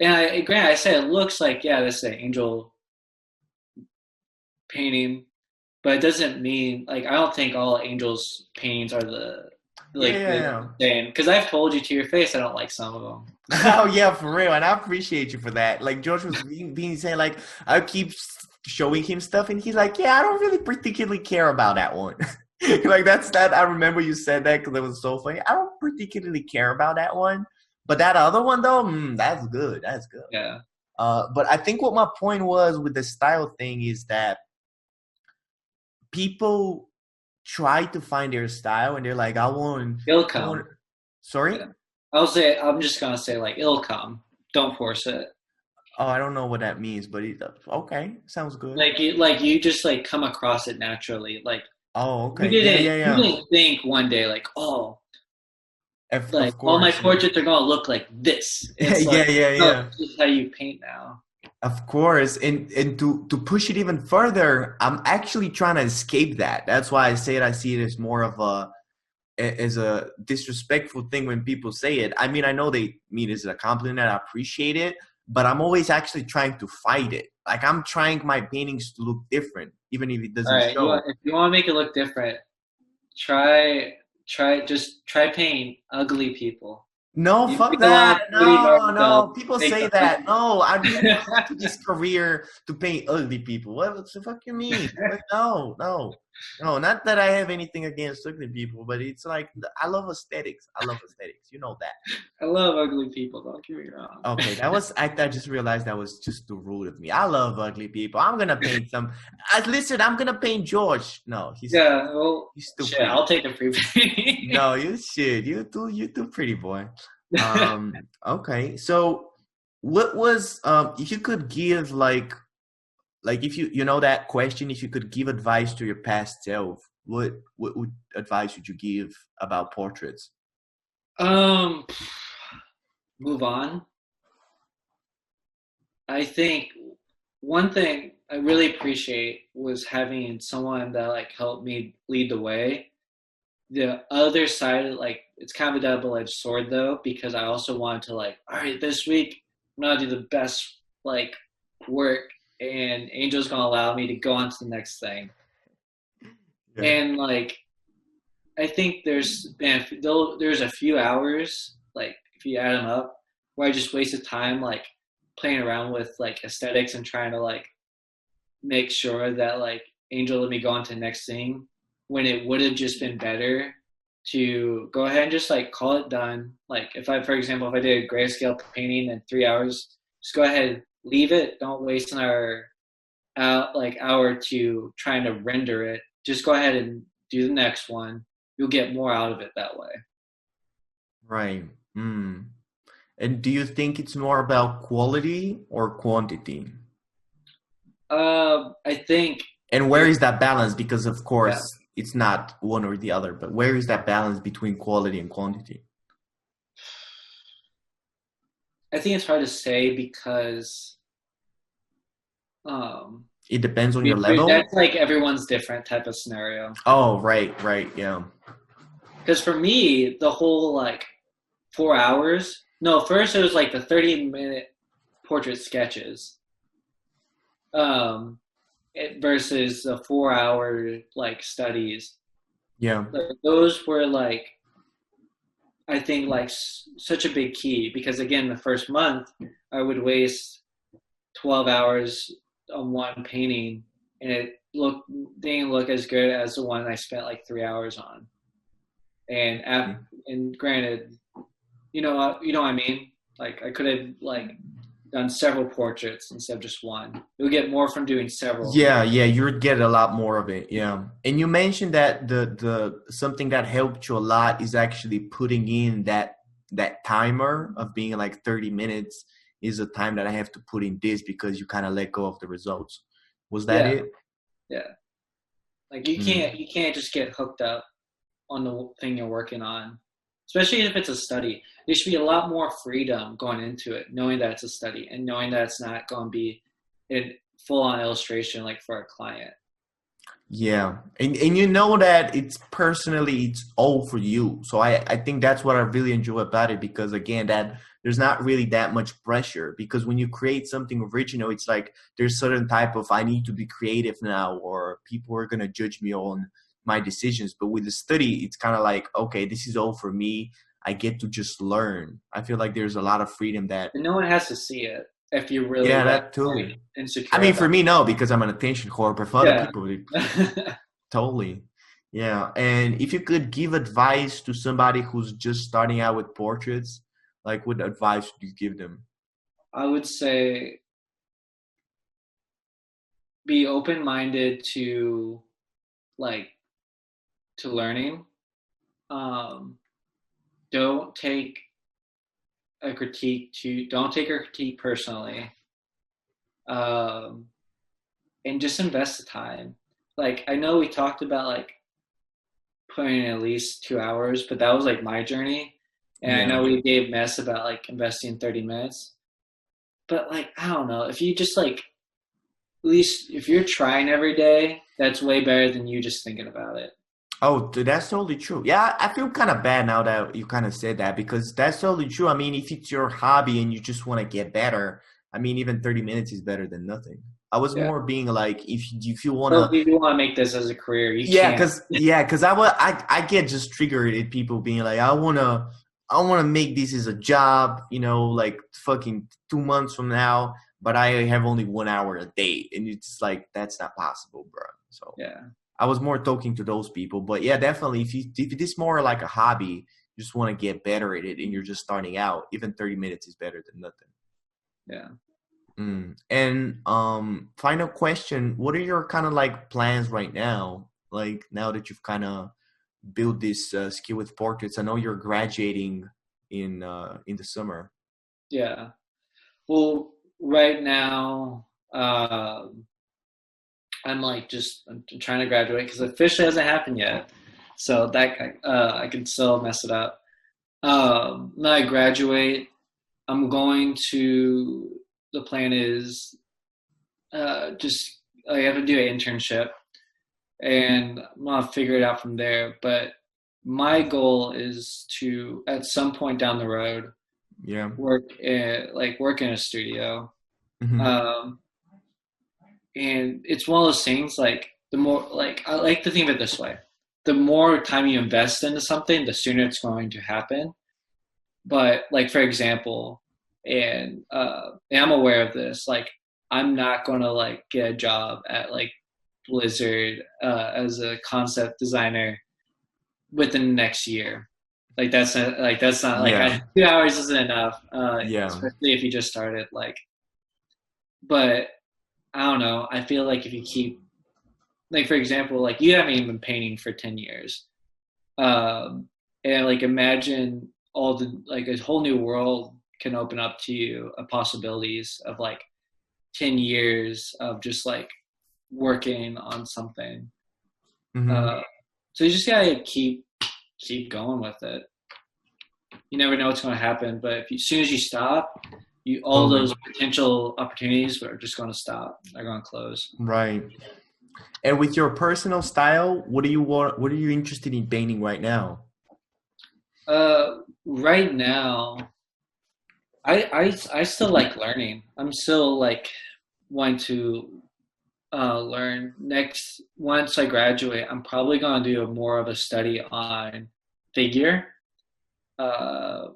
And granted, I say it looks like, yeah, this is an angel painting, but it doesn't mean like I don't think all angels paintings are Yeah, the yeah, same. Because I've told you to your face I don't like some of them. oh yeah, for real, and I appreciate you for that. Like George was being saying, like I keep showing him stuff, and he's like, "Yeah, I don't really particularly care about that one." Like that's that. I remember you said that because it was so funny. I don't particularly care about that one, but that other one though, that's good. That's good. Yeah, But I think what my point was with the style thing is that people try to find their style, and they're like, it'll I want." come. Sorry. Yeah, I'm just gonna say like it'll come. Don't force it. Oh, I don't know what that means, but okay, sounds good. Like you just like come across it naturally. Like Oh, okay. Yeah, yeah, you yeah. didn't think one day like, oh, like Of all my course, yeah. portraits are gonna look like this. It's like, Yeah, yeah, no, yeah. this is how you paint now. Of course. And to push it even further, I'm actually trying to escape that. That's why I see it as more of as a disrespectful thing when people say it. I mean, I know they mean it as a compliment. I appreciate it, but I'm always actually trying to fight it. Like I'm trying my paintings to look different, even if it All doesn't right, show. if you want to make it look different, try try painting ugly people. No, You fuck pick a lot of that. pretty No, Marcel, no. People make say them that. ugly. No, I didn't come into this career to paint ugly people. What the fuck you mean? Like, no, no, no. Not that I have anything against ugly people, but it's like I love aesthetics. I love aesthetics. You know that. I love ugly people. Don't get me wrong. Okay, that was. I just realized that was just too rude of me. I love ugly people. I'm gonna paint some. Listen, I'm gonna paint George. No, Yeah, well, he's still shit, pretty. I'll take a free painting. No, you should. You too pretty boy. Okay. So what was if you could give like if you know that question, if you could give advice to your past self, what advice would you give about portraits? Um, Move on. I think one thing I really appreciate was having someone that like helped me lead the way. The other side, like it's kind of a double-edged sword though, because I also wanted to like, all right, this week I'm gonna do the best like work, and Angel's gonna allow me to go on to the next thing. Yeah. And like I think there's a few hours like if you add them up where I just wasted time like playing around with like aesthetics and trying to like make sure that like Angel let me go on to the next thing when it would have just been better to go ahead and just like call it done. Like if I, for example, if I did a grayscale painting in 3 hours, just go ahead, leave it. Don't waste an hour to trying to render it. Just go ahead and do the next one. You'll get more out of it that way. Right. Mm. And do you think it's more about quality or quantity? I think And where is that balance? Because of yeah, course it's not one or the other, but where is that balance between quality and quantity? I think it's hard to say because um, It depends on your level. that's like everyone's different type of scenario. Oh, right, yeah. Because for me, the whole like 4 hours. No, first it was like the 30-minute portrait sketches, um, versus the 4 hour like studies. Yeah. Like, those were like I think like such a big key because again, the first month I would waste 12 hours on one painting, and it didn't look as good as the one I spent like 3 hours on. And granted, you know what I mean. Like I could have like done several portraits instead of just one. You'll get more from doing several. Yeah, you would get a lot more of it. Yeah. And you mentioned that the something that helped you a lot is actually putting in that timer of being like 30 minutes is a time that I have to put in this because you kind of let go of the results. Was that Yeah, it? yeah. Like Mm. you can't just get hooked up on the thing you're working on, especially if it's a study. There should be a lot more freedom going into it, knowing that it's a study and knowing that it's not going to be a full-on illustration like for a client. Yeah. And you know that it's all for you. So I think that's what I really enjoy about it because again that there's not really that much pressure because when you create something original, it's like there's certain type of I need to be creative now or people are gonna judge me on my decisions. But with the study, it's kind of like, okay, this is all for me. I get to just learn. I feel like there's a lot of freedom that And no one has to see it if you're really yeah, that like too. I insecure mean, about for me, no, because I'm an attention whore, but for other it. people, Yeah. totally. Yeah. And if you could give advice to somebody who's just starting out with portraits, like what advice would you give them? I would say be open-minded to like to learning. Um, don't take don't take a critique personally. Um, and just invest the time. Like I know we talked about like putting in at least 2 hours, but that was like my journey. And I Yeah. know we gave mess about like investing 30 minutes. But like I don't know, if you just like at least if you're trying every day, that's way better than you just thinking about it. Oh, that's totally true. Yeah, I feel kind of bad now that you kind of said that because that's totally true. I mean, if it's your hobby and you just want to get better, I mean, even 30 minutes is better than nothing. I was Yeah. more being like, if you want So to. if you want to make this as a career, you Yeah, can't. cause I get just triggered at people being like, I wanna make this as a job, like fucking 2 months from now, but I have only 1 hour a day, and it's like that's not possible, bro. So Yeah. I was more talking to those people, but yeah, definitely if it is more like a hobby, you just want to get better at it, and you're just starting out, even 30 minutes is better than nothing. Yeah. And final question, what are your kind of like plans right now? Like now that you've kind of built this skill with portraits, I know you're graduating in the summer. Yeah. Well, right now, I'm like I'm trying to graduate because officially hasn't happened yet. So that I can still mess it up. When I graduate, I'm going to. The plan is just I have to do an internship, and I'm gonna figure it out from there. But my goal is to, at some point down the road, Yeah. work in a studio. Hmm. Um, and it's one of those things like the more like I like to think of it this way: the more time you invest into something, the sooner it's going to happen. But like for example, and I'm aware of this, like I'm not gonna like get a job at like Blizzard as a concept designer within the next year. That's not like Yeah. 2 hours isn't enough, Yeah. especially if you just started. Like, but I don't know. I feel like if you keep, like for example, like you haven't even been painting for 10 years, um, and like imagine all the like a whole new world can open up to you of possibilities of like 10 years of just like working on something. Hmm. Uh, so you just gotta keep going with it. You never know what's going to happen, but if you, as soon as you stop, you all Totally. those potential opportunities are just going to stop. They're going to close. Right. And with your personal style, what do you want? What are you interested in painting right now? Right now, I still like learning. I'm still like wanting to learn. Next, once I graduate, I'm probably going to do more of a study on figure, uh,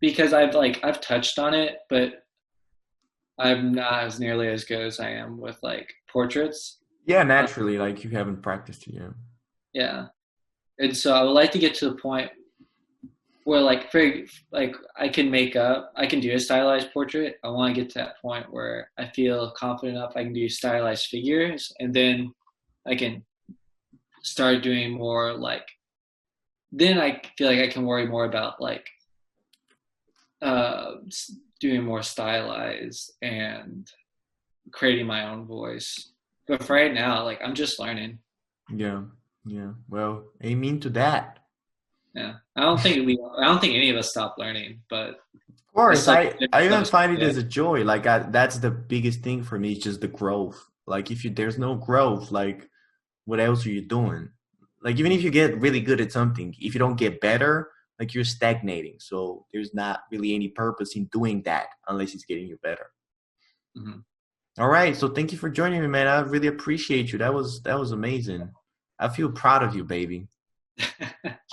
because I've touched on it, but I'm not as nearly as good as I am with like portraits. Yeah, Uh, naturally, like you haven't practiced yet. yeah, and so I would like to get to the point where like I can do a stylized portrait. I want to get to that point where I feel confident enough I can do stylized figures, and then I can start doing more like. Then I feel like I can worry more about like uh, doing more stylized and creating my own voice. But for right now, like I'm just learning. Yeah, yeah. Well, amen to that. Yeah, I don't think any of us stop learning, but Of course, it's like I different even levels find it today. as a joy. Like that's the biggest thing for me is just the growth. Like if you there's no growth, like what else are you doing? Like even if you get really good at something, if you don't get better, like you're stagnating. So there's not really any purpose in doing that unless it's getting you better. Hmm. All right, so thank you for joining me, man. I really appreciate you. That was amazing. I feel proud of you, baby.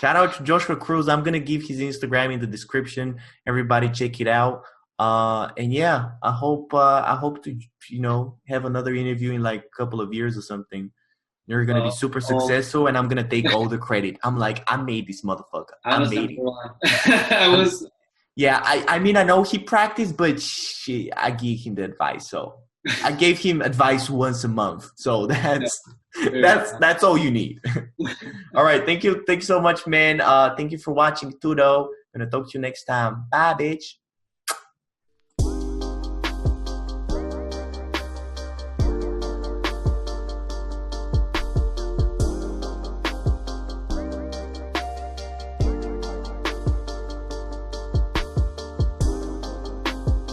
Shout out to Joshua Cruz. I'm gonna give his Instagram in the description. Everybody check it out. And yeah, I hope to have another interview in like a couple of years or something. You're gonna be well, super well, successful, and I'm gonna take all the credit. I'm like, I made this motherfucker. I I was made number it. one. I I'm, was. yeah, I mean, I know he practiced, but shit, I give him the advice. So I gave him advice once a month. So Yeah, that's there you that's all you need. All right, thank you so much, man. Thank you for watching, Tudo. Gonna talk to you next time. Bye, bitch.